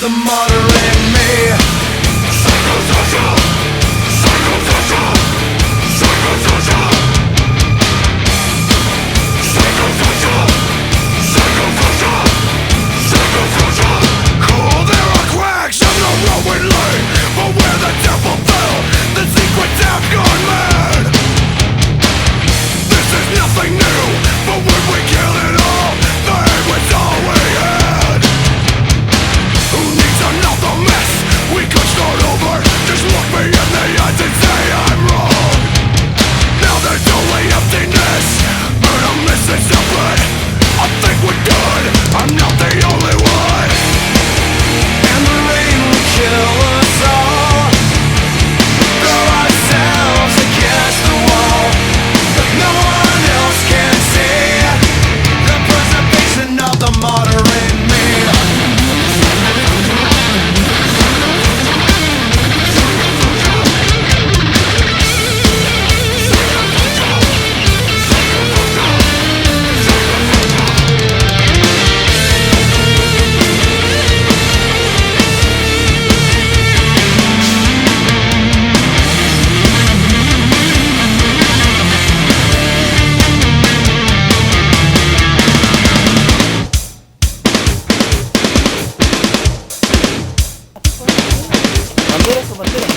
the martyr in me. Psychosocial, psychosocial, psychosocial, psychosocial, psychosocial, psychosocial. Cool, there are cracks on the road we lay, but where the devil fell, the secrets have gone mad. This is nothing new, but when we kill it all, the hate was all we had. Who needs another mess? We could start over. Just look me in the eyes and say I'm wrong. Now there's only emptiness, but I'm missing something. I think we're good, I'm not the only one. And the rain will kill us all. Throw ourselves against the wall, but no one else can see the preservation of the martyr in me. Bandera su bandera.